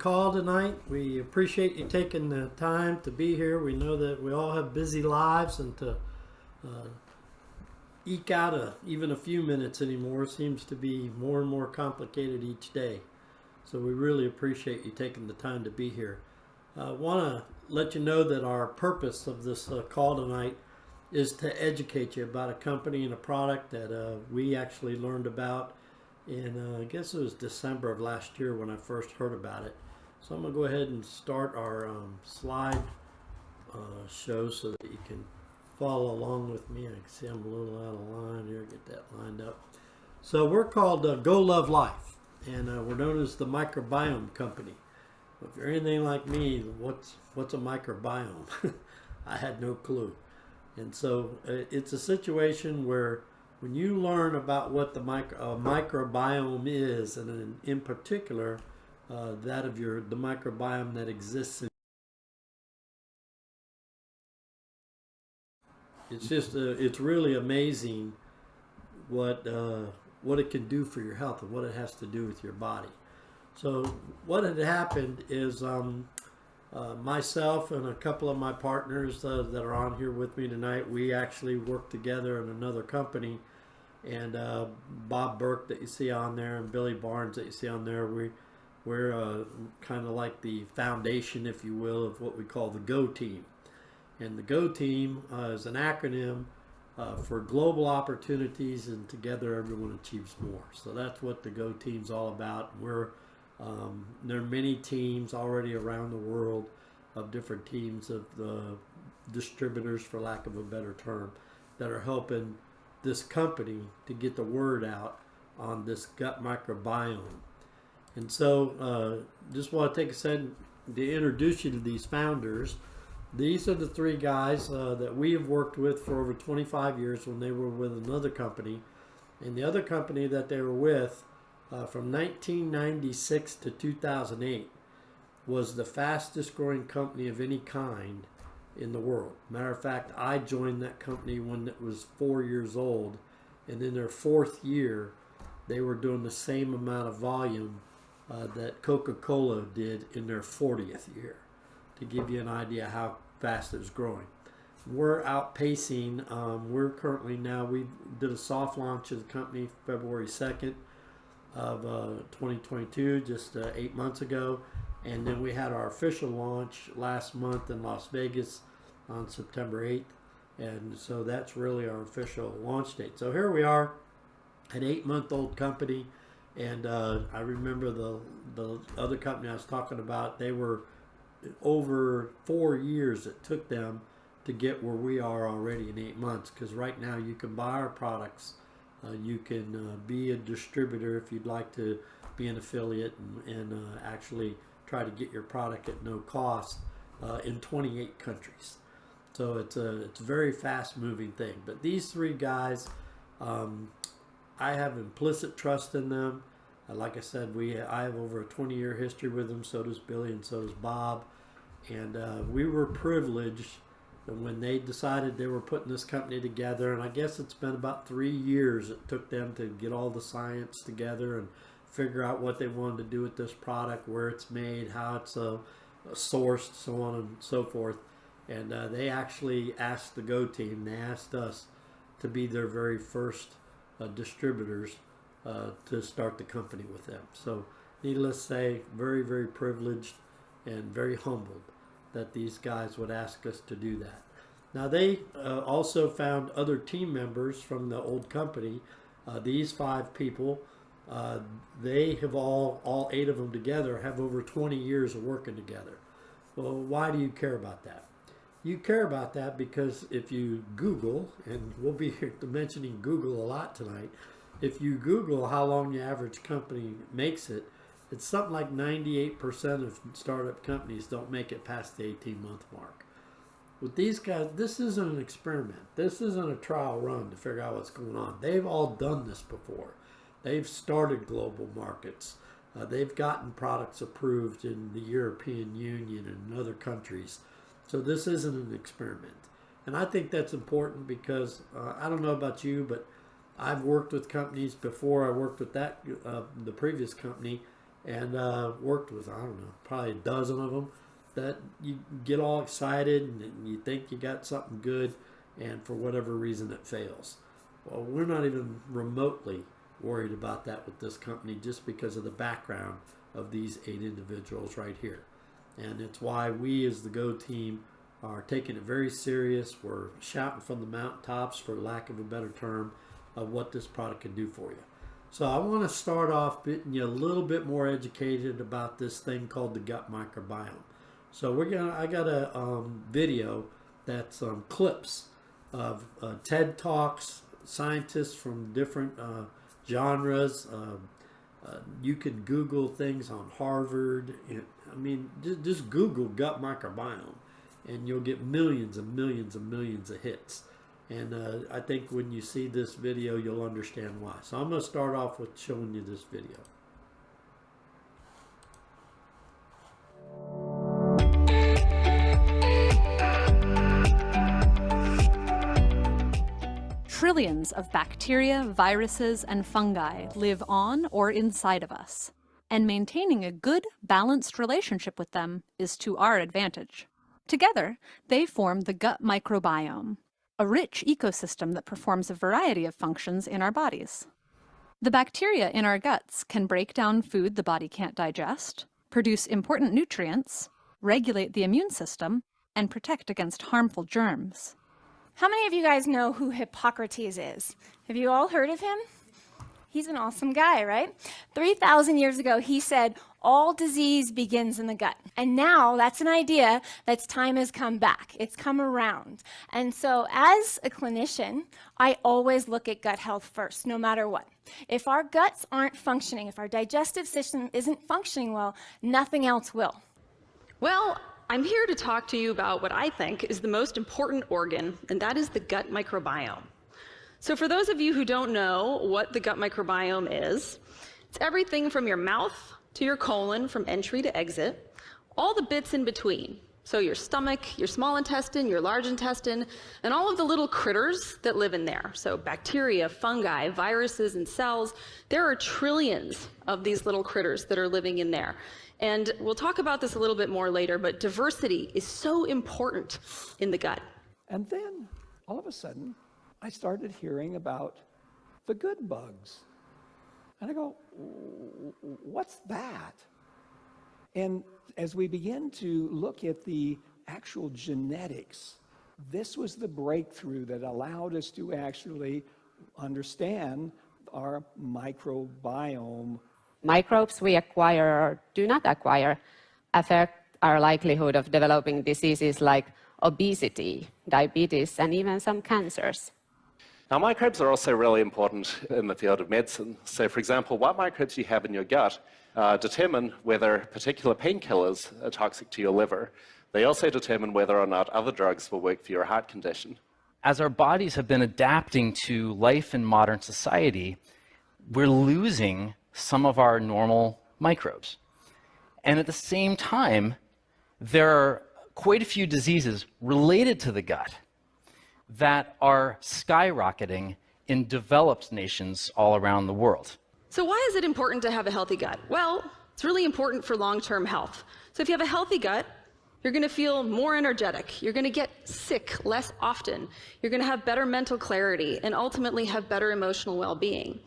call tonight. We appreciate you taking the time to be here. We know that we all have busy lives, and to eke out even a few minutes anymore seems to be more and more complicated each day. So we really appreciate you taking the time to be here. I want to let you know that our purpose of this call tonight is to educate you about a company and a product that we actually learned about in, I guess it was December of last year when I first heard about it. So I'm going to go ahead and start our slide show so that you can follow along with me. I can see I'm a little out of line here. Get that lined up. So we're called Go Love Life, and we're known as the Microbiome Company. If you're anything like me, what's a microbiome? I had no clue. And so it's a situation where when you learn about what the microbiome is, and in particular that of the microbiome that exists in, it's really amazing what it can do for your health and what it has to do with your body. So what had happened is myself and a couple of my partners that are on here with me tonight, we actually worked together in another company, and Bob Burke that you see on there and Billy Barnes that you see on there, we're kind of like the foundation, if you will, of what we call the GO team. And the GO team is an acronym for Global Opportunities and Together Everyone Achieves More. So that's what the GO team's all about. There are many teams already around the world of different teams of the distributors, for lack of a better term, that are helping this company to get the word out on this gut microbiome. And so just want to take a second to introduce you to these founders. These are the three guys that we have worked with for over 25 years when they were with another company. And the other company that they were with from 1996 to 2008 was the fastest growing company of any kind in the world. Matter of fact, I joined that company when it was 4 years old, and in their fourth year they were doing the same amount of volume that Coca-Cola did in their 40th year, to give you an idea how fast it was growing. We're outpacing, we're currently now, we did a soft launch of the company February 2nd of 2022, just 8 months ago, and then we had our official launch last month in Las Vegas on September 8th, and so that's really our official launch date. So here we are, an 8-month-old company, and I remember the other company I was talking about, they were over 4 years it took them to get where we are already in 8 months, because right now you can buy our products. You can be a distributor if you'd like to be an affiliate and actually try to get your product at no cost in 28 countries. So it's a very fast moving thing. But these three guys, I have implicit trust in them. Like I said, I have over a 20-year history with them. So does Billy and so does Bob. And we were privileged when they decided they were putting this company together, and I guess it's been about 3 years it took them to get all the science together and figure out what they wanted to do with this product, where it's made, how it's sourced, so on and so forth. And they actually asked the GO team, they asked us to be their very first distributors to start the company with them. So needless to say, very, very privileged and very humbled that these guys would ask us to do that. Now they also found other team members from the old company. These 5 people, they have all 8 of them together have over 20 years of working together. Well, why do you care about that? You care about that because if you Google, and we'll be mentioning Google a lot tonight, if you Google how long the average company makes it, it's something like 98% of startup companies don't make it past the 18-month mark. With these guys, this isn't an experiment. This isn't a trial run to figure out what's going on. They've all done this before. They've started global markets. They've gotten products approved in the European Union and other countries. So this isn't an experiment. And I think that's important because I don't know about you, but I've worked with companies before. I worked with the previous company, and worked with, I don't know, probably a dozen of them, that you get all excited and you think you got something good, and for whatever reason it fails. Well, we're not even remotely worried about that with this company, just because of the background of these 8 individuals right here. And it's why we as the Go team are taking it very serious. We're shouting from the mountaintops, for lack of a better term, of what this product can do for you. So I want to start off getting you a little bit more educated about this thing called the gut microbiome. So I got a video that's clips of TED Talks, scientists from different genres. You can Google things on Harvard. Just Google gut microbiome, and you'll get millions and millions and millions of hits. And I think when you see this video, you'll understand why. So I'm going to start off with showing you this video. Trillions of bacteria, viruses, and fungi live on or inside of us, and maintaining a good, balanced relationship with them is to our advantage. Together, they form the gut microbiome, a rich ecosystem that performs a variety of functions in our bodies. The bacteria in our guts can break down food the body can't digest, produce important nutrients, regulate the immune system, and protect against harmful germs. How many of you guys know who Hippocrates is? Have you all heard of him? He's an awesome guy, right? 3,000 years ago, he said, all disease begins in the gut. And now that's an idea that's time has come back. It's come around. And so as a clinician, I always look at gut health first, no matter what. If our guts aren't functioning, if our digestive system isn't functioning well, nothing else will. Well, I'm here to talk to you about what I think is the most important organ, and that is the gut microbiome. So for those of you who don't know what the gut microbiome is, it's everything from your mouth to your colon, from entry to exit, all the bits in between. So your stomach, your small intestine, your large intestine, and all of the little critters that live in there. So bacteria, fungi, viruses, and cells. There are trillions of these little critters that are living in there. And we'll talk about this a little bit more later, but diversity is so important in the gut. And then, all of a sudden, I started hearing about the good bugs. And I go, what's that? And as we begin to look at the actual genetics, this was the breakthrough that allowed us to actually understand our microbiome. Microbes we acquire or do not acquire affect our likelihood of developing diseases like obesity, diabetes, and even some cancers. Now, microbes are also really important in the field of medicine. So, for example, what microbes you have in your gut determine whether particular painkillers are toxic to your liver. They also determine whether or not other drugs will work for your heart condition. As our bodies have been adapting to life in modern society, we're losing some of our normal microbes. And at the same time, there are quite a few diseases related to the gut that are skyrocketing in developed nations all around the world. So why is it important to have a healthy gut? Well, it's really important for long-term health. So if you have a healthy gut, you're going to feel more energetic. You're going to get sick less often. You're going to have better mental clarity and ultimately have better emotional well-being.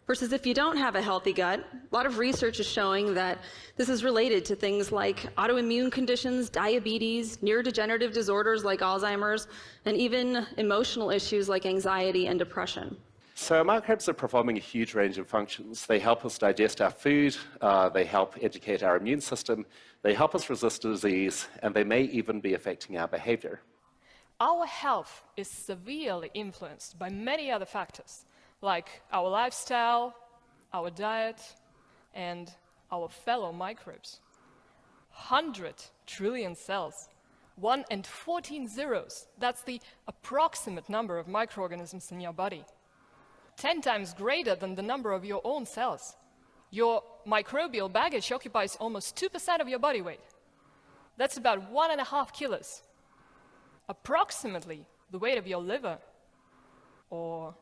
Versus if you don't have a healthy gut, a lot of research is showing that this is related to things like autoimmune conditions, diabetes, neurodegenerative disorders like Alzheimer's, and even emotional issues like anxiety and depression. So microbes are performing a huge range of functions. They help us digest our food, they help educate our immune system, they help us resist disease, and they may even be affecting our behavior. Our health is severely influenced by many other factors, like our lifestyle, our diet, and our fellow microbes. 100 trillion cells, 1 and 14 zeros, that's the approximate number of microorganisms in your body. 10 times greater than the number of your own cells. Your microbial baggage occupies almost 2% of your body weight. That's about 1.5 kilos. Approximately the weight of your liver or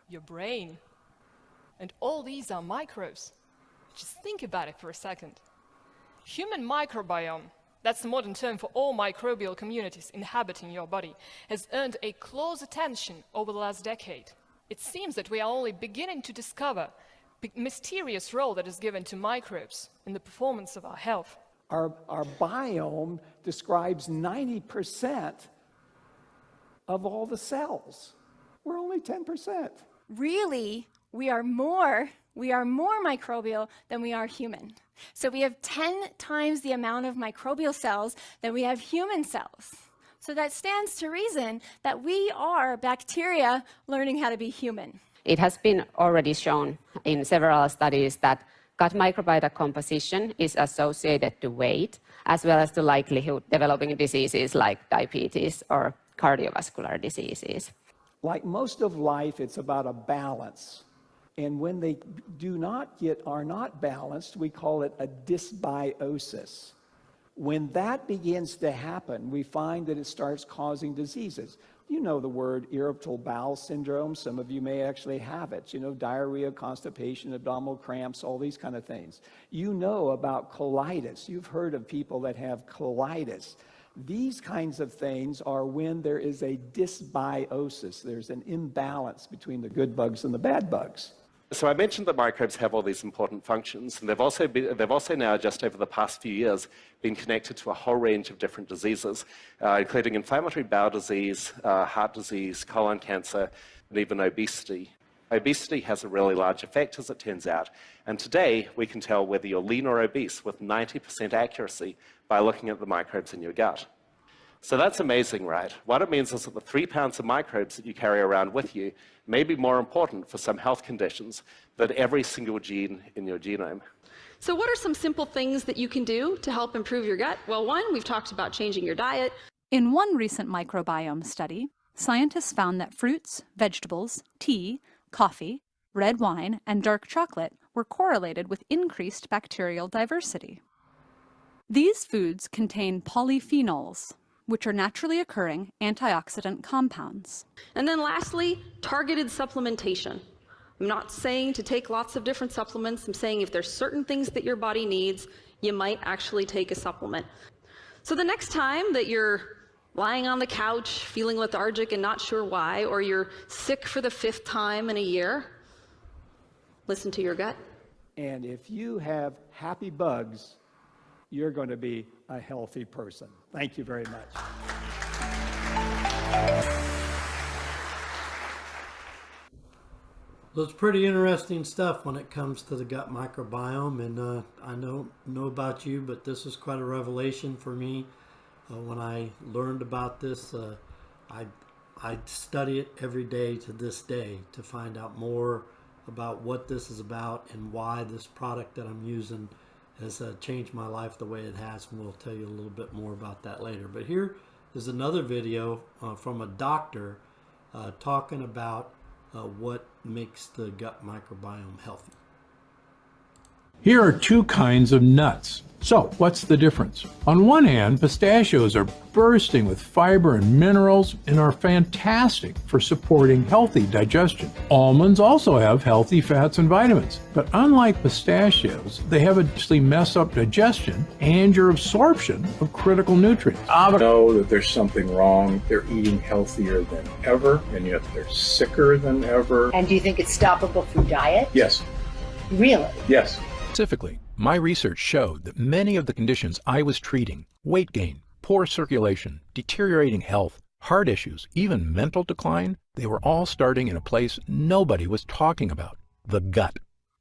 your brain. And all these are microbes. Just think about it for a second. Human microbiome, that's the modern term for all microbial communities inhabiting your body, has earned a close attention over the last decade. It seems that we are only beginning to discover the mysterious role that is given to microbes in the performance of our health. Our biome describes 90% of all the cells. We're only 10%. Really, we are more microbial than we are human. So we have 10 times the amount of microbial cells than we have human cells. So that stands to reason that we are bacteria learning how to be human. It has been already shown in several studies that gut microbiota composition is associated to weight, as well as to likelihood developing diseases like diabetes or cardiovascular diseases. Like most of life, it's about a balance. And when they are not balanced, we call it a dysbiosis. When that begins to happen, we find that it starts causing diseases. You know the word irritable bowel syndrome. Some of you may actually have it. You know, diarrhea, constipation, abdominal cramps, all these kind of things. You know about colitis. You've heard of people that have colitis. These kinds of things are when there is a dysbiosis. There's an imbalance between the good bugs and the bad bugs. So I mentioned that microbes have all these important functions, and they've also now, just over the past few years, been connected to a whole range of different diseases, including inflammatory bowel disease, heart disease, colon cancer, and even obesity. Obesity has a really large effect, as it turns out, and today we can tell whether you're lean or obese with 90% accuracy by looking at the microbes in your gut. So that's amazing, right? What it means is that the 3 pounds of microbes that you carry around with you may be more important for some health conditions than every single gene in your genome. So what are some simple things that you can do to help improve your gut? Well, one, we've talked about changing your diet. In one recent microbiome study, scientists found that fruits, vegetables, tea, coffee, red wine, and dark chocolate were correlated with increased bacterial diversity. These foods contain polyphenols, which are naturally occurring antioxidant compounds. And then lastly, targeted supplementation. I'm not saying to take lots of different supplements. I'm saying if there's certain things that your body needs, you might actually take a supplement. So the next time that you're lying on the couch, feeling lethargic and not sure why, or you're sick for the 5th time in a year, listen to your gut. And if you have happy bugs, you're going to be a healthy person. Thank you very much. So it's pretty interesting stuff when it comes to the gut microbiome, and I don't know about you, but this is quite a revelation for me. When I learned about this, I study it every day to this day to find out more about what this is about and why this product that I'm using has changed my life the way it has, and we'll tell you a little bit more about that later. But here is another video from a doctor talking about what makes the gut microbiome healthy. Here are 2 kinds of nuts. So, what's the difference? On one hand, pistachios are bursting with fiber and minerals and are fantastic for supporting healthy digestion. Almonds also have healthy fats and vitamins, but unlike pistachios, they have actually mess up digestion and your absorption of critical nutrients. Know that there's something wrong. They're eating healthier than ever, and yet they're sicker than ever. And do you think it's stoppable through diet? Yes. Really? Yes. Specifically, my research showed that many of the conditions I was treating, weight gain, poor circulation, deteriorating health, heart issues, even mental decline, they were all starting in a place nobody was talking about, the gut.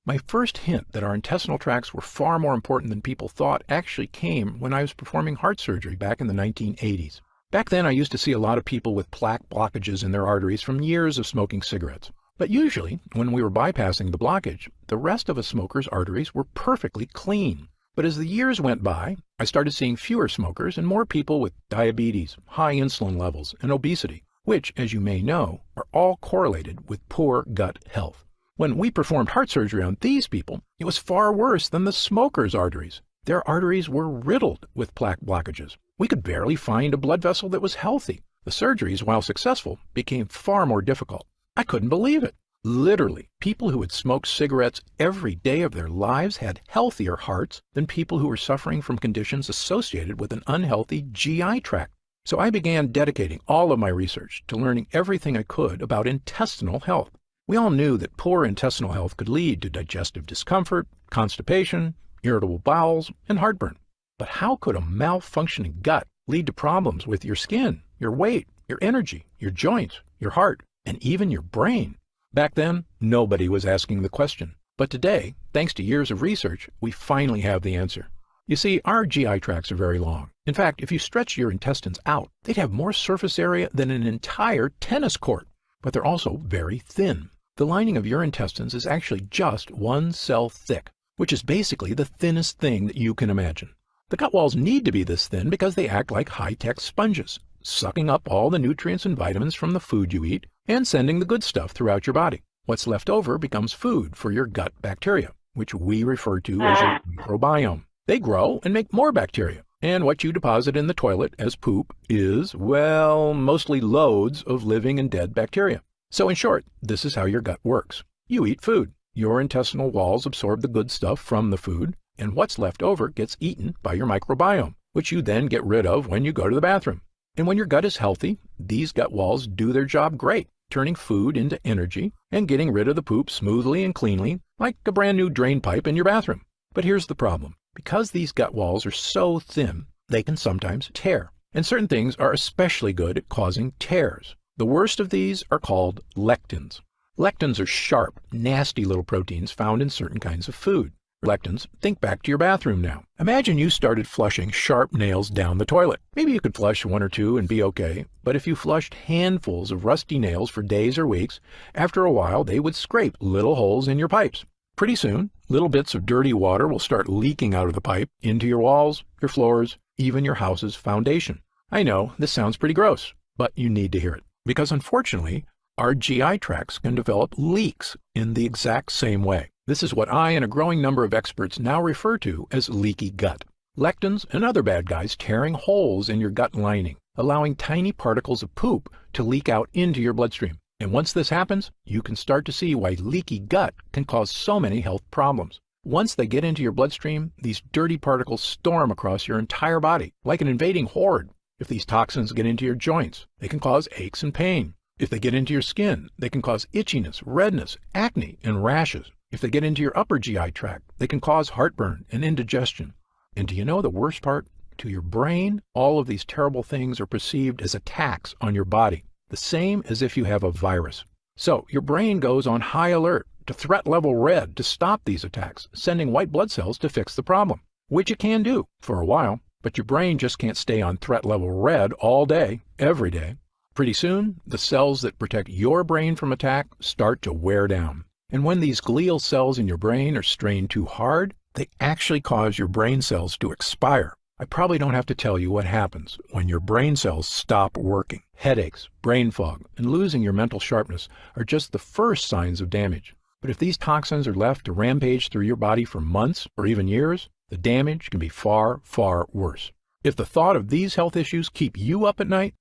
My first hint that our intestinal tracts were far more important than people thought actually came when I was performing heart surgery back in the 1980s. Back then, I used to see a lot of people with plaque blockages in their arteries from years of smoking cigarettes. But usually, when we were bypassing the blockage, the rest of a smoker's arteries were perfectly clean. But as the years went by, I started seeing fewer smokers and more people with diabetes, high insulin levels, and obesity, which, as you may know, are all correlated with poor gut health. When we performed heart surgery on these people, it was far worse than the smokers' arteries. Their arteries were riddled with plaque blockages. We could barely find a blood vessel that was healthy. The surgeries, while successful, became far more difficult. I couldn't believe it. Literally, people who had smoked cigarettes every day of their lives had healthier hearts than people who were suffering from conditions associated with an unhealthy GI tract. So I began dedicating all of my research to learning everything I could about intestinal health. We all knew that poor intestinal health could lead to digestive discomfort, constipation, irritable bowels, and heartburn. But how could a malfunctioning gut lead to problems with your skin, your weight, your energy, your joints, your heart, and even your brain? Back then, nobody was asking the question. But today, thanks to years of research, we finally have the answer. You see, our GI tracts are very long. In fact, if you stretch your intestines out, they'd have more surface area than an entire tennis court. But they're also very thin. The lining of your intestines is actually just one cell thick, which is basically the thinnest thing that you can imagine. The gut walls need to be this thin because they act like high-tech sponges, sucking up all the nutrients and vitamins from the food you eat and sending the good stuff throughout your body. What's left over becomes food for your gut bacteria, which we refer to as your microbiome. They grow and make more bacteria, and what you deposit in the toilet as poop is, well, mostly loads of living and dead bacteria. So in short, this is how your gut works. You eat food. Your intestinal walls absorb the good stuff from the food, and what's left over gets eaten by your microbiome, which you then get rid of when you go to the bathroom. And when your gut is healthy, these gut walls do their job great, turning food into energy and getting rid of the poop smoothly and cleanly, like a brand new drain pipe in your bathroom. But here's the problem. Because these gut walls are so thin, they can sometimes tear. And certain things are especially good at causing tears. The worst of these are called lectins. Lectins are sharp, nasty little proteins found in certain kinds of food. Lectins, think back to your bathroom now. Imagine you started flushing sharp nails down the toilet. Maybe you could flush one or two and be okay, but if you flushed handfuls of rusty nails for days or weeks, after a while they would scrape little holes in your pipes. Pretty soon, little bits of dirty water will start leaking out of the pipe into your walls, your floors, even your house's foundation. I know, this sounds pretty gross, but you need to hear it, because unfortunately, our GI tracts can develop leaks in the exact same way. This is what I and a growing number of experts now refer to as leaky gut. Lectins and other bad guys tearing holes in your gut lining, allowing tiny particles of poop to leak out into your bloodstream. And once this happens, you can start to see why leaky gut can cause so many health problems. Once they get into your bloodstream, these dirty particles storm across your entire body, like an invading horde. If these toxins get into your joints, they can cause aches and pain. If they get into your skin, they can cause itchiness, redness, acne, and rashes. If they get into your upper GI tract, they can cause heartburn and indigestion. And do you know the worst part? To your brain, all of these terrible things are perceived as attacks on your body, the same as if you have a virus. So your brain goes on high alert to threat level red to stop these attacks, sending white blood cells to fix the problem, which it can do for a while, but your brain just can't stay on threat level red all day, every day. Pretty soon, the cells that protect your brain from attack start to wear down. And when these glial cells in your brain are strained too hard, they actually cause your brain cells to expire. I probably don't have to tell you what happens when your brain cells stop working. Headaches, brain fog, and losing your mental sharpness are just the first signs of damage. But if these toxins are left to rampage through your body for months or even years, the damage can be far, far worse. If the thought of these health issues keep you up at night,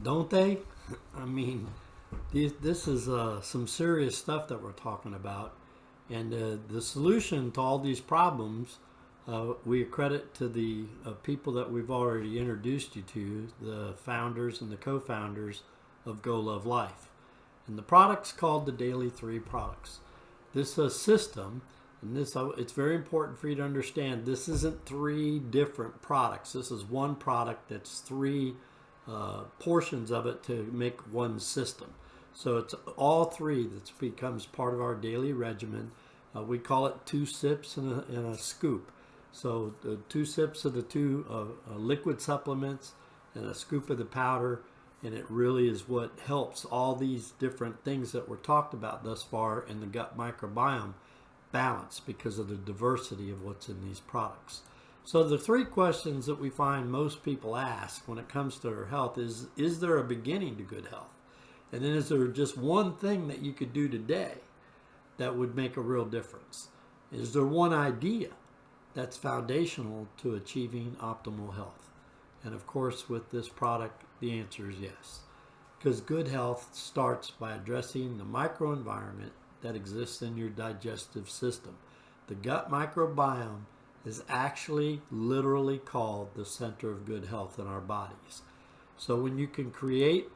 don't they? I mean, this is some serious stuff that we're talking about. And the solution to all these problems, we accredit to the people that we've already introduced you to, the founders and the co-founders of Go Love Life. And the product's called the Daily 3 products. This system, and it's very important for you to understand, this isn't 3 different products. This is one product that's 3 portions of it to make one system. So it's all 3 that becomes part of our daily regimen. We call it 2 sips and a scoop. So the 2 sips of the 2 liquid supplements and a scoop of the powder, and it really is what helps all these different things that were talked about thus far in the gut microbiome balance because of the diversity of what's in these products. So the 3 questions that we find most people ask when it comes to their health is there a beginning to good health? And then is there just one thing that you could do today that would make a real difference? Is there one idea that's foundational to achieving optimal health? And of course, with this product, the answer is yes. because good health starts by addressing the microenvironment that exists in your digestive system. The gut microbiome is actually literally called the center of good health in our bodies. So when you can create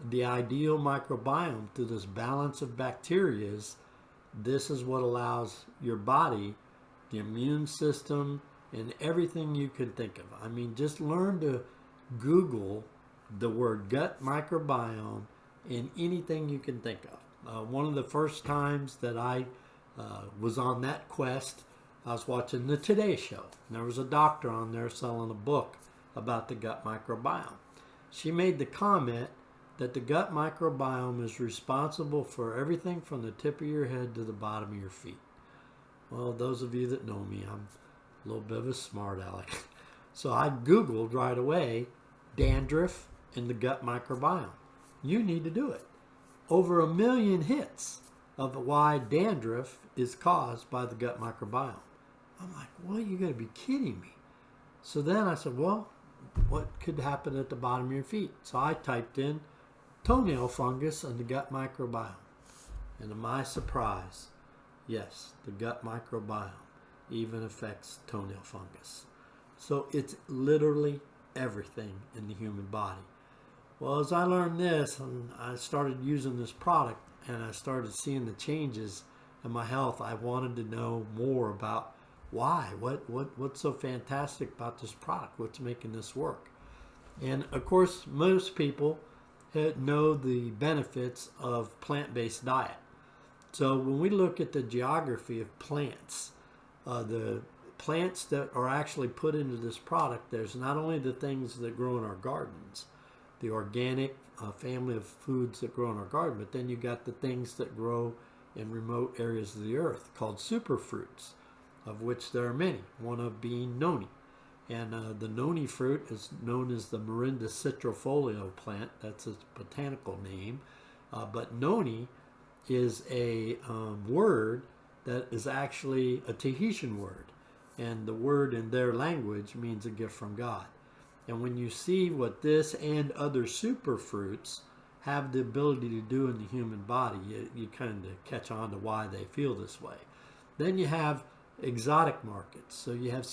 the ideal microbiome through this balance of bacteria, this is what allows your body, the immune system, and everything you can think of. I mean, just learn to Google the word gut microbiome in anything you can think of. One of the first times that I was on that quest, I was watching the Today Show. And there was a doctor on there selling a book about the gut microbiome. She made the comment that the gut microbiome is responsible for everything from the tip of your head to the bottom of your feet. Well, those of you that know me, I'm a little bit of a smart aleck. So I Googled right away dandruff and the gut microbiome. You need to do it. Over 1 million hits of why dandruff is caused by the gut microbiome. I'm like, well, you got to be kidding me. So then I said, well, what could happen at the bottom of your feet? So I typed in toenail fungus and the gut microbiome. And to my surprise, yes, the gut microbiome even affects toenail fungus. So it's literally everything in the human body. Well, as I learned this and I started using this product and I started seeing the changes in my health, I wanted to know more about why, what's so fantastic about this product, what's making this work. And of course, most people know the benefits of plant-based diet. So when we look at the geography of plants, the plants that are actually put into this product, there's not only the things that grow in our gardens, the organic family of foods that grow in our garden, but then you got the things that grow in remote areas of the earth called superfruits, of which there are many, one of being noni. And the noni fruit is known as the Morinda citrifolia plant. That's its botanical name. But noni is a word that is actually a Tahitian word. And the word in their language means a gift from God. And when you see what this and other superfruits have the ability to do in the human body, you kind of catch on to why they feel this way. Then you have exotic markets. So you have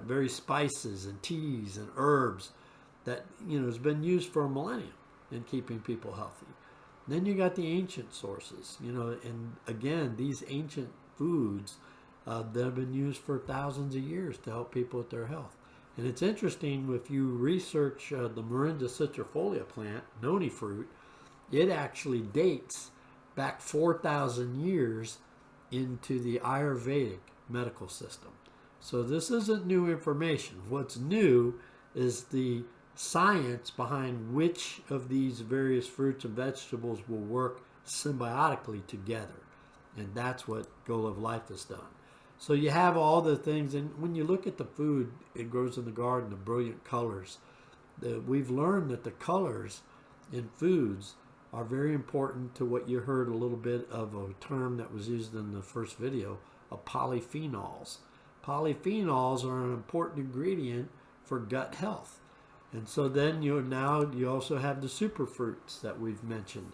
various spices and teas and herbs that has been used for a millennium in keeping people healthy. Then you got the ancient sources, and again, these ancient foods that have been used for thousands of years to help people with their health. And it's interesting, if you research the Morinda citrifolia plant, noni fruit, it actually dates back 4,000 years into the Ayurvedic medical system. So this isn't new information. What's new is the science behind which of these various fruits and vegetables will work symbiotically together. And that's what Go Live Life has done. So you have all the things, and when you look at the food, it grows in the garden, the brilliant colors. We've learned that the colors in foods are very important to what you heard a little bit of a term that was used in the first video of polyphenols. Polyphenols are an important ingredient for gut health. And so then you also have the superfruits that we've mentioned.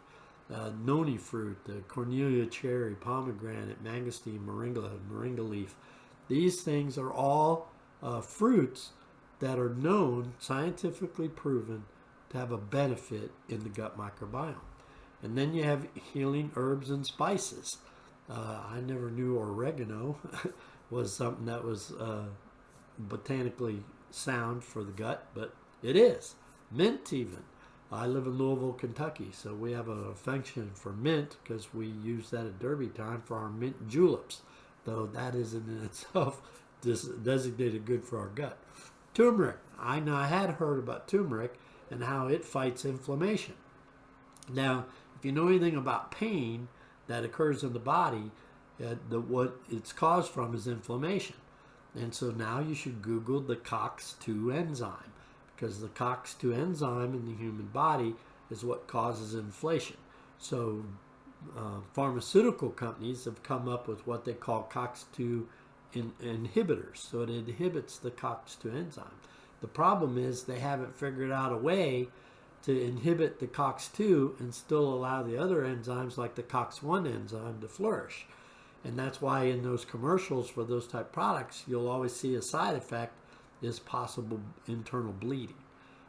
Noni fruit, the Cornelia cherry, pomegranate, mangosteen, moringa leaf. These things are all fruits that are known, scientifically proven, to have a benefit in the gut microbiome. And then you have healing herbs and spices. I never knew oregano was something that was botanically sound for the gut, but it is. Mint even. I live in Louisville, Kentucky, so we have an affection for mint because we use that at Derby time for our mint juleps, though that isn't in itself designated good for our gut. Turmeric. I had heard about turmeric and how it fights inflammation. Now, if you know anything about pain that occurs in the body, what it's caused from is inflammation. And so now you should Google the COX-2 enzyme, because the COX-2 enzyme in the human body is what causes inflation. So pharmaceutical companies have come up with what they call COX-2 inhibitors. So it inhibits the COX-2 enzyme. The problem is they haven't figured out a way to inhibit the COX-2 and still allow the other enzymes like the COX-1 enzyme to flourish. And that's why in those commercials for those type products, you'll always see a side effect is possible internal bleeding.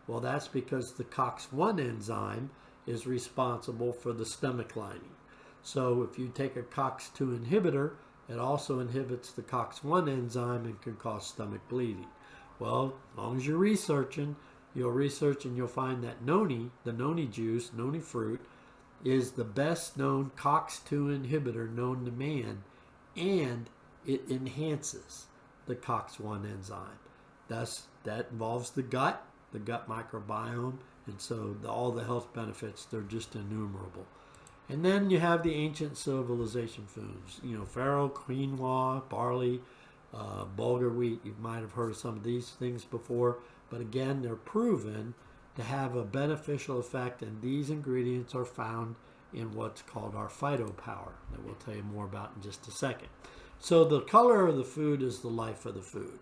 Well, that's because the COX-1 enzyme is responsible for the stomach lining. So if you take a COX-2 inhibitor, it also inhibits the COX-1 enzyme and can cause stomach bleeding. Well, as long as you're researching, you'll research and you'll find that noni, the noni juice, noni fruit, is the best known COX-2 inhibitor known to man, and it enhances the COX-1 enzyme. Thus, that involves the gut microbiome, and so all the health benefits, they're just innumerable. And then you have the ancient civilization foods, farro, quinoa, barley, bulgur wheat. You might have heard of some of these things before, but again, they're proven to have a beneficial effect, and these ingredients are found in what's called our phytopower that we'll tell you more about in just a second. So the color of the food is the life of the food.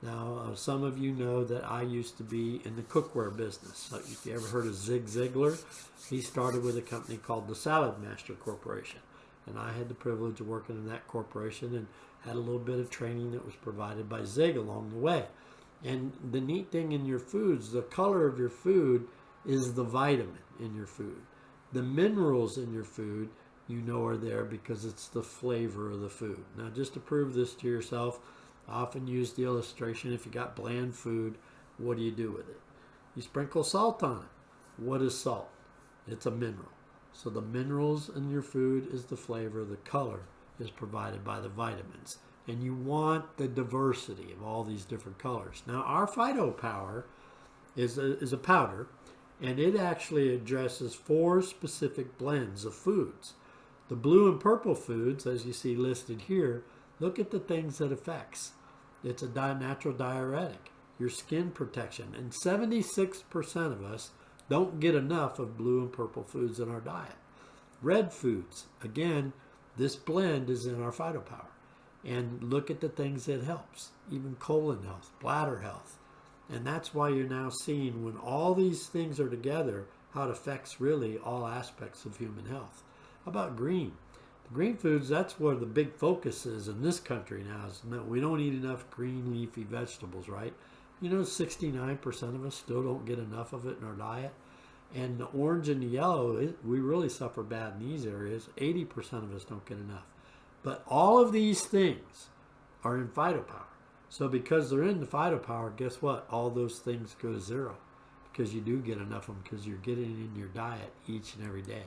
Now, some of you know that I used to be in the cookware business. If you ever heard of Zig Ziglar, he started with a company called the Salad Master Corporation. And I had the privilege of working in that corporation and had a little bit of training that was provided by Zig along the way. And the neat thing in your foods, the color of your food is the vitamin in your food. The minerals in your food, are there because it's the flavor of the food. Now, just to prove this to yourself, I often use the illustration, if you got bland food, what do you do with it? You sprinkle salt on it. What is salt? It's a mineral. So the minerals in your food is the flavor, the color is provided by the vitamins. And you want the diversity of all these different colors. Now, our phytopower is a powder, and it actually addresses 4 specific blends of foods. The blue and purple foods, as you see listed here, look at the things that affects. It's a natural diuretic, your skin protection, and 76% of us don't get enough of blue and purple foods in our diet. Red foods, again, this blend is in our phytopower. And look at the things it helps, even colon health, bladder health. And that's why you're now seeing when all these things are together, how it affects really all aspects of human health. How about green? The green foods, that's where the big focus is in this country now. Is we don't eat enough green leafy vegetables, right? 69% of us still don't get enough of it in our diet. And the orange and the yellow, we really suffer bad in these areas. 80% of us don't get enough. But all of these things are in phytopower. So because they're in the phytopower, guess what? All those things go to zero because you do get enough of them because you're getting it in your diet each and every day.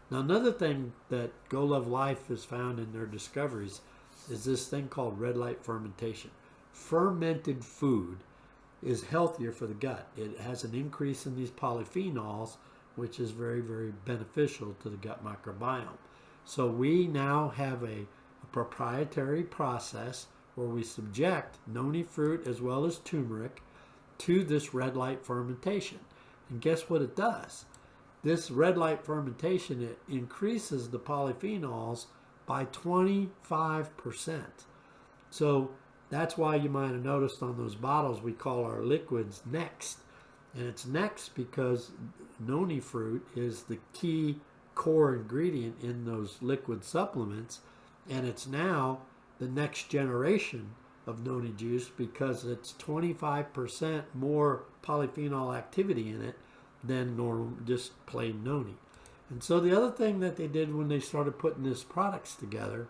Now, another thing that Go Love Life has found in their discoveries is this thing called red light fermentation. Fermented food is healthier for the gut. It has an increase in these polyphenols, which is very, very beneficial to the gut microbiome. So we now have a proprietary process where we subject noni fruit as well as turmeric to this red light fermentation. And guess what it does? This red light fermentation, it increases the polyphenols by 25%. So that's why you might have noticed on those bottles we call our liquids Next. And it's Next because noni fruit is the key core ingredient in those liquid supplements, and it's now the next generation of noni juice because it's 25% more polyphenol activity in it than normal, just plain noni. And so the other thing that they did when they started putting these products together,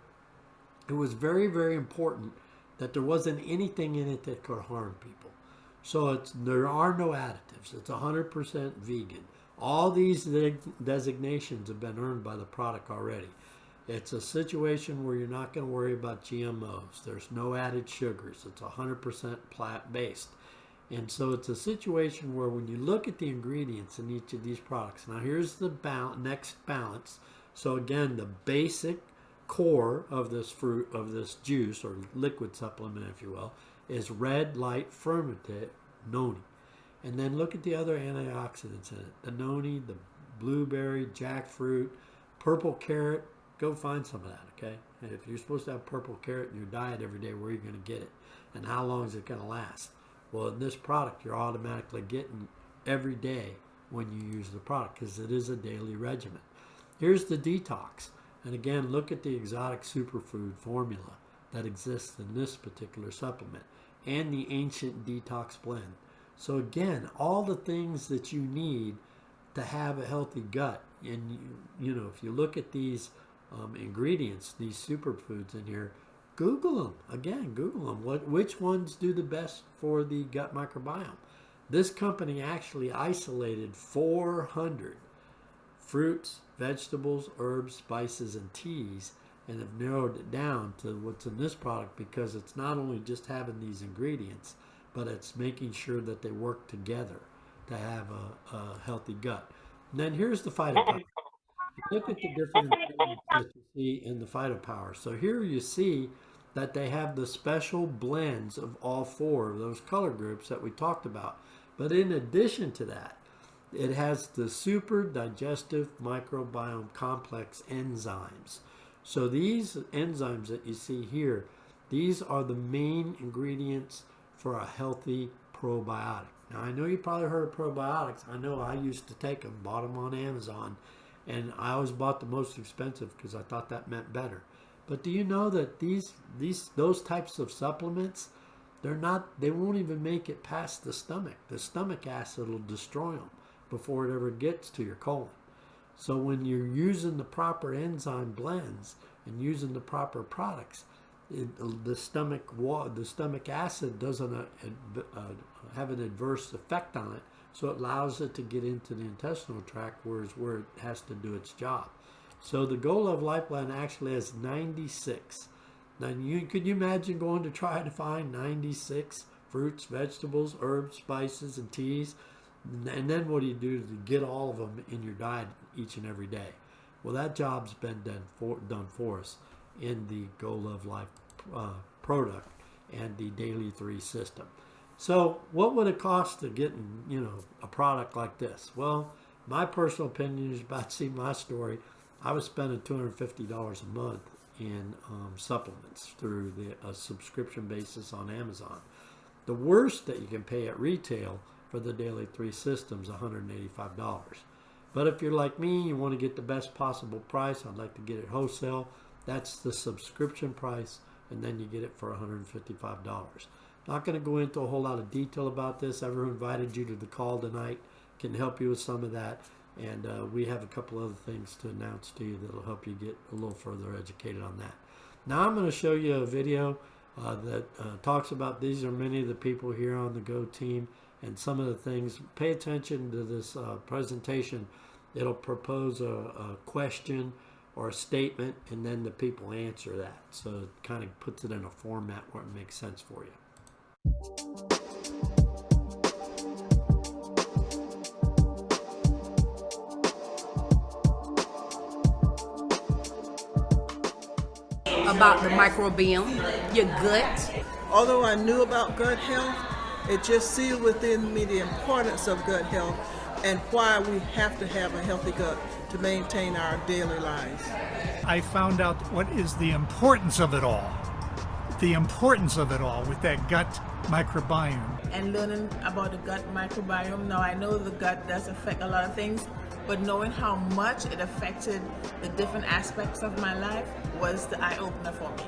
it was very, very important that there wasn't anything in it that could harm people. So there are no additives. It's 100% vegan. All these designations have been earned by the product already. It's a situation where you're not going to worry about GMOs. There's no added sugars. It's 100% plant-based. And so it's a situation where when you look at the ingredients in each of these products, now here's the next balance. So again, the basic core of this fruit, of this juice or liquid supplement, if you will, is red light fermented noni. And then look at the other antioxidants in it. The noni, the blueberry, jackfruit, purple carrot. Go find some of that, okay? And if you're supposed to have purple carrot in your diet every day, where are you going to get it? And how long is it going to last? Well, in this product, you're automatically getting every day when you use the product, because it is a daily regimen. Here's the detox. And again, look at the exotic superfood formula that exists in this particular supplement and the ancient detox blend. So again, all the things that you need to have a healthy gut. And you know, if you look at these ingredients, these superfoods in here, Google them. Again, Google them. Which ones do the best for the gut microbiome? This company actually isolated 400 fruits, vegetables, herbs, spices, and teas, and have narrowed it down to what's in this product, because it's not only just having these ingredients, but it's making sure that they work together to have a healthy gut. And then here's the PhytoPower. Look at the different ingredients that you see in the PhytoPower. So here you see that they have the special blends of all four of those color groups that we talked about. But in addition to that, it has the super digestive microbiome complex enzymes. So these enzymes that you see here, these are the main ingredients for a healthy probiotic. Now, I know you probably heard of probiotics. I know I used to take them, bought them on Amazon, and I always bought the most expensive because I thought that meant better. But do you know that those types of supplements, they won't even make it past the stomach. The stomach acid will destroy them before it ever gets to your colon. So when you're using the proper enzyme blends and using the proper products, the stomach acid doesn't have an adverse effect on it, so it allows it to get into the intestinal tract, where it has to do its job. So the GoLove Life Blend actually has 96. Now, could you imagine going to try to find 96 fruits, vegetables, herbs, spices, and teas? And then what do you do to get all of them in your diet each and every day? Well, that job's been done for us in the GoLove Life product and the Daily 3 system. So what would it cost to get, a product like this? Well, my personal opinion is, about to see my story, I was spending $250 a month in supplements through a subscription basis on Amazon. The worst that you can pay at retail for the Daily 3 system is $185. But if you're like me, you want to get the best possible price, I'd like to get it wholesale. That's the subscription price, and then you get it for $155. Not going to go into a whole lot of detail about this. I've invited you to the call tonight, can help you with some of that. And we have a couple other things to announce to you that will help you get a little further educated on that. Now I'm going to show you a video that talks about, these are many of the people here on the Go team, and some of the things. Pay attention to this presentation. It'll propose a question or a statement, and then the people answer that. So it kind of puts it in a format where it makes sense for you. About the microbiome, your gut. Although I knew about gut health, it just sealed within me the importance of gut health and why we have to have a healthy gut to maintain our daily lives. I found out what is the importance of it all. The importance of it all with that gut microbiome. And learning about the gut microbiome, now I know the gut does affect a lot of things, but knowing how much it affected the different aspects of my life was the eye-opener for me.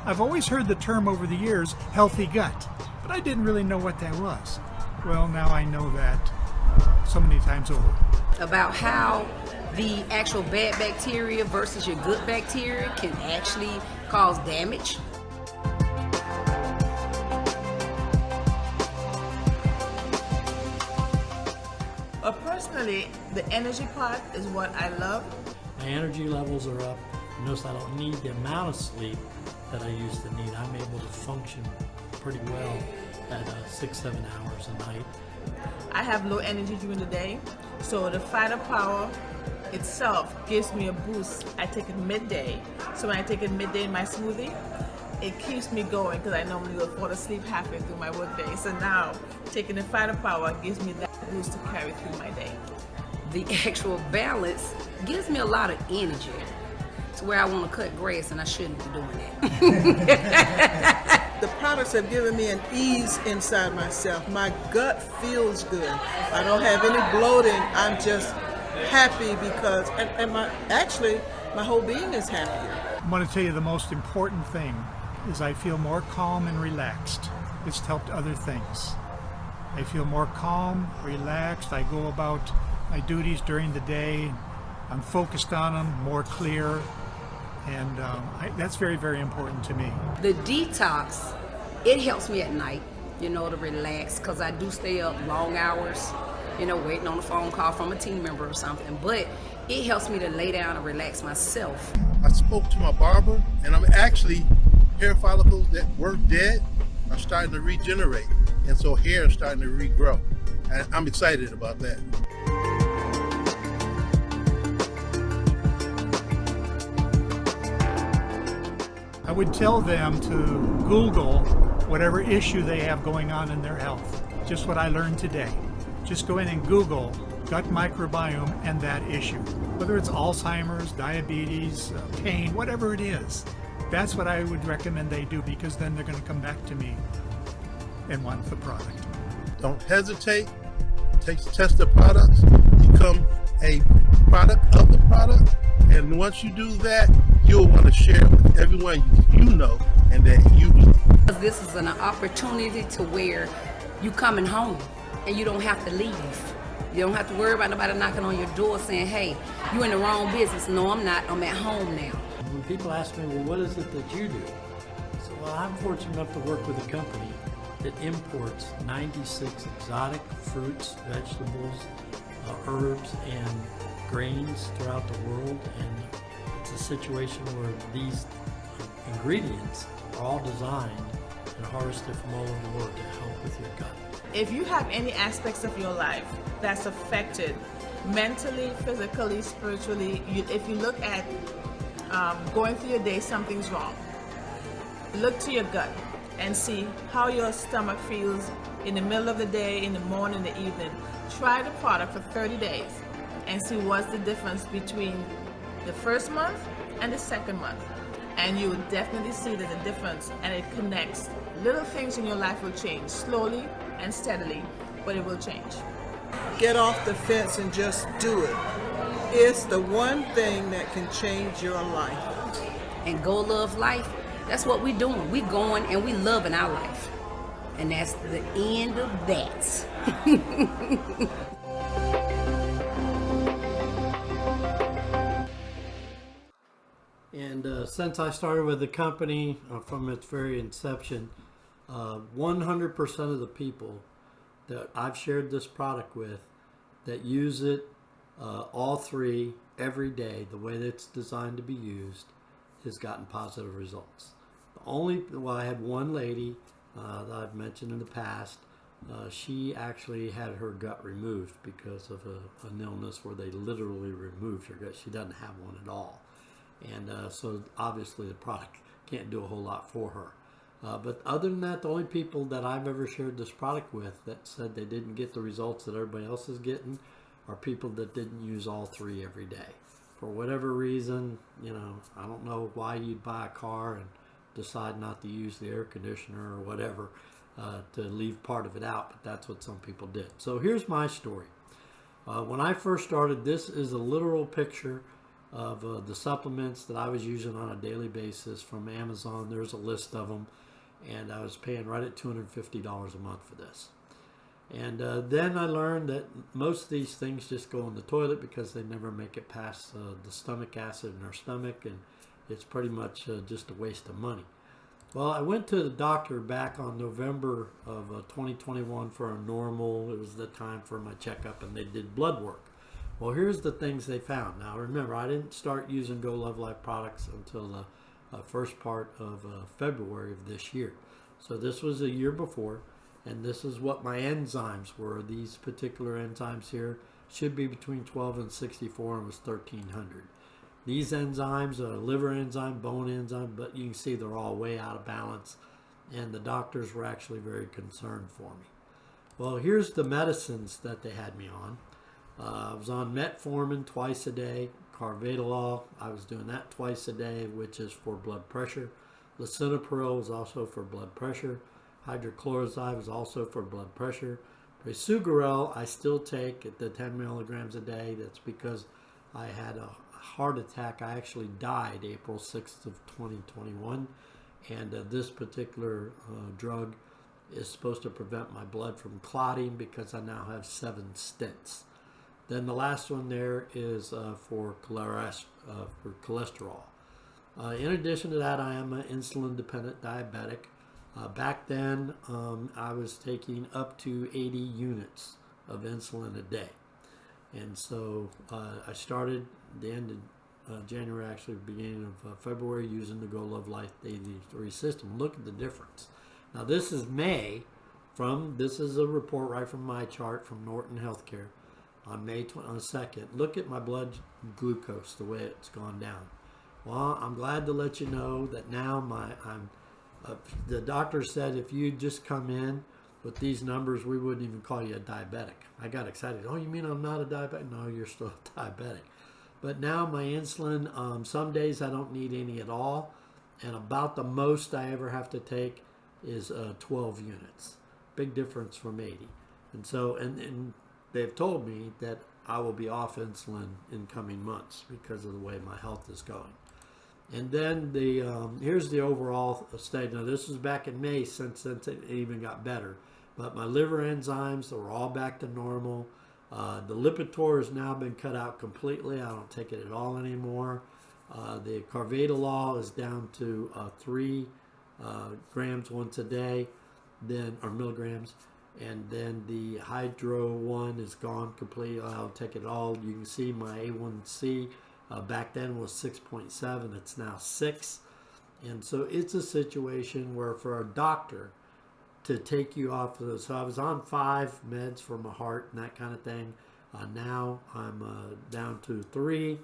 I've always heard the term over the years, healthy gut, but I didn't really know what that was. Well, now I know that so many times over. About how the actual bad bacteria versus your good bacteria can actually cause damage. Personally, the energy part is what I love. My energy levels are up. Notice I don't need the amount of sleep that I used to need. I'm able to function pretty well at 6-7 hours a night. I have low energy during the day, so the PhytoPower itself gives me a boost. I take it midday, so when I take it midday in my smoothie, it keeps me going because I normally will fall asleep halfway through my workday. So now, taking the PhytoPower gives me that boost to carry through my day. The actual balance gives me a lot of energy to where I want to cut grass and I shouldn't be doing that. The products have given me an ease inside myself. My gut feels good. I don't have any bloating. I'm just happy because, and my whole being is happier. I want to tell you the most important thing is I feel more calm and relaxed. It's helped other things. I feel more calm, relaxed. I go about my duties during the day. I'm focused on them, more clear. And that's very, very important to me. The detox, it helps me at night, to relax, because I do stay up long hours, waiting on a phone call from a team member or something. But it helps me to lay down and relax myself. I spoke to my barber, and I'm actually, hair follicles that were dead are starting to regenerate. And so hair is starting to regrow. And I'm excited about that. I would tell them to Google whatever issue they have going on in their health. Just what I learned today. Just go in and Google gut microbiome and that issue. Whether it's Alzheimer's, diabetes, pain, whatever it is. That's what I would recommend they do, because then they're going to come back to me and want the product. Don't hesitate. Test the products. Become a product of the product. And once you do that, you'll want to share with everyone you know and that you love. This is an opportunity to where you coming home and you don't have to leave. You don't have to worry about nobody knocking on your door saying, hey, you in the wrong business. No, I'm not. I'm at home now. When people ask me, well, what is it that you do? I say, well, I'm fortunate enough to work with a company that imports 96 exotic fruits, vegetables, herbs, and grains throughout the world. And it's a situation where these ingredients are all designed and harvested from all over the world to help with your gut. If you have any aspects of your life that's affected mentally, physically, spiritually, if you look at going through your day, something's wrong. Look to your gut and see how your stomach feels in the middle of the day, in the morning, in the evening. Try the product for 30 days and see what's the difference between the first month and the second month. And you will definitely see there's a difference, and it connects. Little things in your life will change slowly and steadily, but it will change. Get off the fence and just do it. It's the one thing that can change your life. And go love life. That's what we're doing. We're going and we loving our life. And that's the end of that. And since I started with the company from its very inception, 100% of the people that I've shared this product with that use it, all three, every day, the way that it's designed to be used, has gotten positive results. I had one lady that I've mentioned in the past. She actually had her gut removed because of an illness where they literally removed her gut. She doesn't have one at all. And so obviously the product can't do a whole lot for her. But other than that, the only people that I've ever shared this product with that said they didn't get the results that everybody else is getting are people that didn't use all three every day. For whatever reason, I don't know why you'd buy a car and decide not to use the air conditioner or whatever to leave part of it out, but that's what some people did. So here's my story. When I first started, this is a literal picture of the supplements that I was using on a daily basis from Amazon. There's a list of them, and I was paying right at $250 a month for this. And then I learned that most of these things just go in the toilet because they never make it past the stomach acid in our stomach, and it's pretty much just a waste of money. Well, I went to the doctor back on November of 2021 for a normal, it was the time for my checkup, and they did blood work. Well, here's the things they found. Now, remember, I didn't start using Go Love Life products until the first part of February of this year. So this was a year before, and this is what my enzymes were. These particular enzymes here should be between 12 and 64, and was 1,300. These enzymes, liver enzyme, bone enzyme, but you can see they're all way out of balance, and the doctors were actually very concerned for me. Well, here's the medicines that they had me on. I was on metformin twice a day, carvedilol, I was doing that twice a day, which is for blood pressure. Lisinopril is also for blood pressure. Hydrochloroside is also for blood pressure. Prasugrel I still take at the 10 milligrams a day. That's because I had a heart attack. I actually died April 6th of 2021, and this particular drug is supposed to prevent my blood from clotting because I now have 7 stents. Then the last one there is for cholesterol. In addition to that, I am an insulin-dependent diabetic. Back then, I was taking up to 80 units of insulin a day. And so I started the end of January, actually beginning of February, using the Go Love Life Daily 3 system. Look at the difference. Now this is May this is a report right from my chart from Norton Healthcare on May 22nd. Look at my blood glucose, the way it's gone down. Well, I'm glad to let you know that now the doctor said if you just come in with these numbers, we wouldn't even call you a diabetic. I got excited. Oh, you mean I'm not a diabetic? No, you're still a diabetic. But now my insulin, some days I don't need any at all, and about the most I ever have to take is 12 units. Big difference from 80. And so, and they've told me that I will be off insulin in coming months because of the way my health is going. And then here's the overall state. Now this was back in May, since it even got better. But my liver enzymes are all back to normal. The Lipitor has now been cut out completely. I don't take it at all anymore. The Carvedilol is down to 3 grams once a day, or milligrams. And then the Hydro one is gone completely. I don't take it at all. You can see my A1C back then was 6.7. It's now 6. And so it's a situation where for a doctor to take you off of those. So I was on 5 meds for my heart and that kind of thing. Now I'm down to 3,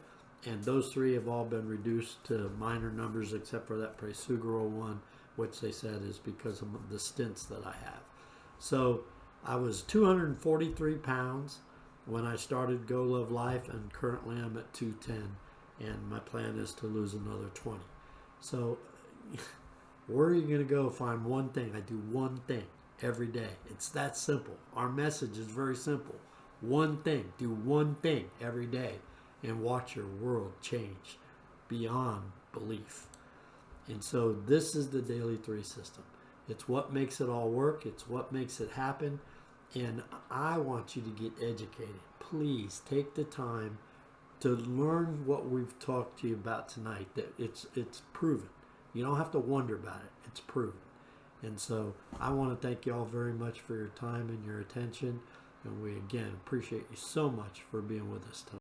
and those 3 have all been reduced to minor numbers except for that Prasugrel one, which they said is because of the stents that I have. So I was 243 pounds when I started Go Love Life, and currently I'm at 210, and my plan is to lose another 20. So where are you going to go find one thing? I do one thing every day. It's that simple. Our message is very simple. One thing. Do one thing every day and watch your world change beyond belief. And so this is the Daily 3 system. It's what makes it all work. It's what makes it happen. And I want you to get educated. Please take the time to learn what we've talked to you about tonight. That it's proven. You don't have to wonder about it. It's proven. And so I want to thank you all very much for your time and your attention. And we again appreciate you so much for being with us tonight.